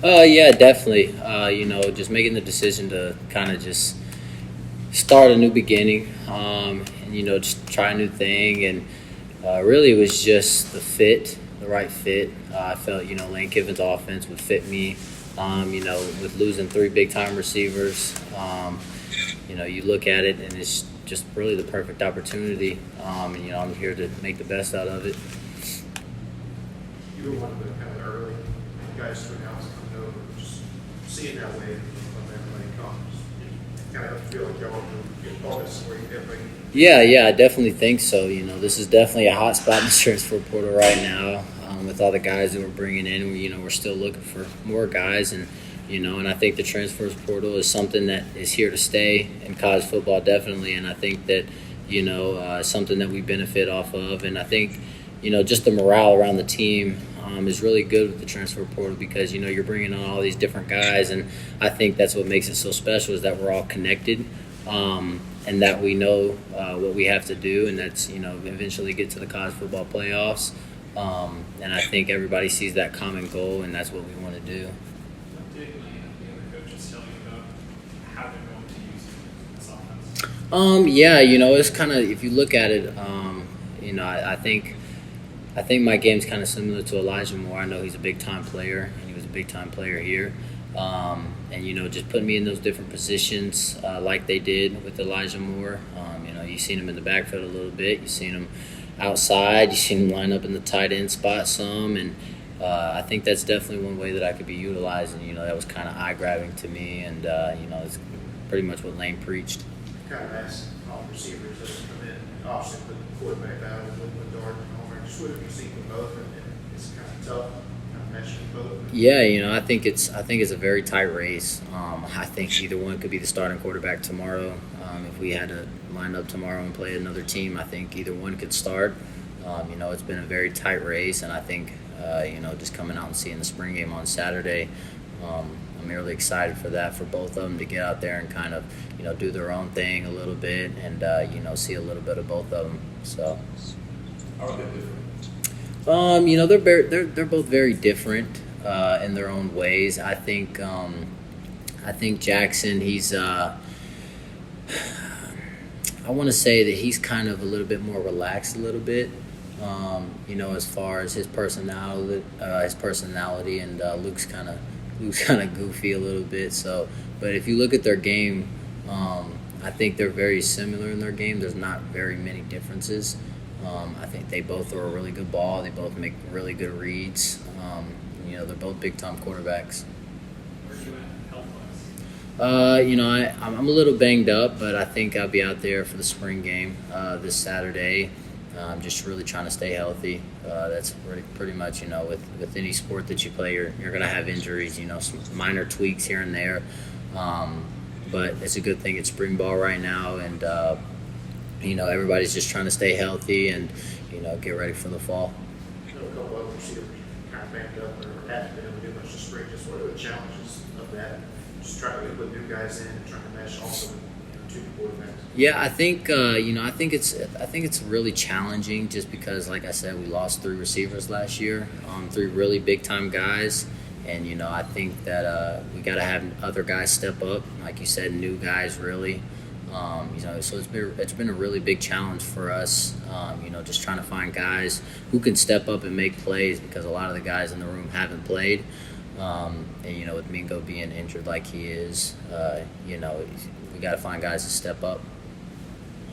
Yeah, definitely. Just making the decision to kind of just start a new beginning, and just try a new thing, and really it was just the right fit. I felt Lane Kiffin's offense would fit me. With losing three big time receivers, you look at it and it's just really the perfect opportunity. And I'm here to make the best out of it. You were one of the kind of early guys to announce it. I know just seeing that way when everybody comes, you kind of feel like y'all get bonus where you definitely. Yeah, I definitely think so. This is definitely a hot spot in the transfer portal right now. With all the guys that we're bringing in, we're still looking for more guys, and I think the transfers portal is something that is here to stay in college football, definitely. And I think that something that we benefit off of, and I think just the morale around the team is really good with the transfer portal because you're bringing on all these different guys, and I think that's what makes it so special is that we're all connected. And that we know what we have to do, and that's eventually get to the college football playoffs. And I think everybody sees that common goal, and that's what we want to do. What did Lane and the other coaches tell you about how they're going to use this offense? It's kind of, if you look at it, I think my game's kind of similar to Elijah Moore. I know he's a big time player, and he was a big time player here. And just putting me in those different positions like they did with Elijah Moore. You've seen him in the backfield a little bit. You've seen him outside. You've seen him line up in the tight end spot some. And I think that's definitely one way that I could be utilized. And, that was kind of eye-grabbing to me. And, it's pretty much what Lane preached. Kind of asked all receivers that come in, obviously put the quarterback battle with Dart and Homer. Just what have you seen with both? And it's kind of tough. Yeah, I think it's a very tight race. I think either one could be the starting quarterback tomorrow. If we had to line up tomorrow and play another team, I think either one could start. It's been a very tight race, and I think just coming out and seeing the spring game on Saturday, I'm really excited for that, for both of them to get out there and kind of do their own thing a little bit, and see a little bit of both of them. So. How are they different? They're both very different in their own ways. I think Jackson, he's I want to say that he's kind of a little bit more relaxed a little bit. As far as his personality, and Luke's kind of goofy a little bit. So, but if you look at their game, I think they're very similar in their game. There's not very many differences. I think they both throw a really good ball. They both make really good reads. They're both big-time quarterbacks. Where are you at health-wise? I'm a little banged up, but I think I'll be out there for the spring game this Saturday. Just really trying to stay healthy. That's pretty much, with any sport that you play, you're going to have injuries, some minor tweaks here and there. But it's a good thing it's spring ball right now, and everybody's just trying to stay healthy and, get ready for the fall. A couple of receivers kind of banked up or haven't been able to do much this spring. Just what are the challenges of that? Just trying to put new guys in and trying to mesh also with two quarterbacks. Yeah, I think I think it's really challenging just because, like I said, we lost three receivers last year, three really big time guys. And I think that we got to have other guys step up, like you said, new guys really. So it's been a really big challenge for us. Just trying to find guys who can step up and make plays because a lot of the guys in the room haven't played. And with Mingo being injured like he is, we got to find guys to step up.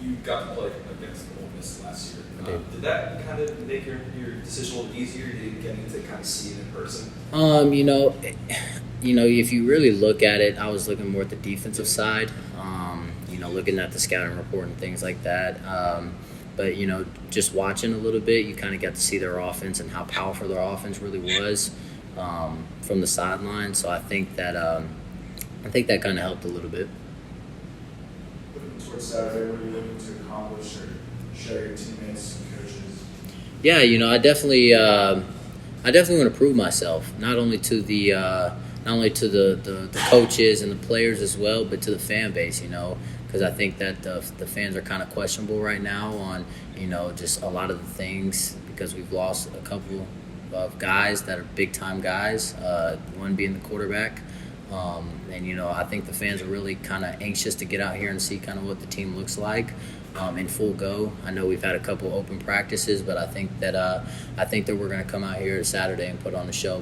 You got to play against Ole Miss last year. Did that kind of make your decision a little easier? Getting to kind of see it in person? If you really look at it, I was looking more at the defensive side. Looking at the scouting report and things like that. But just watching a little bit, you kind of got to see their offense and how powerful their offense really was from the sideline. So I think that kind of helped a little bit. Looking towards Saturday, what are you looking to accomplish or show your teammates and coaches? Yeah, I definitely want to prove myself, not only to the coaches and the players as well, but to the fan base, because I think that the fans are kind of questionable right now on, just a lot of the things because we've lost a couple of guys that are big-time guys, one being the quarterback. And, you know, I think the fans are really kind of anxious to get out here and see kind of what the team looks like in full go. I know we've had a couple open practices, but I think that we're going to come out here Saturday and put on the show.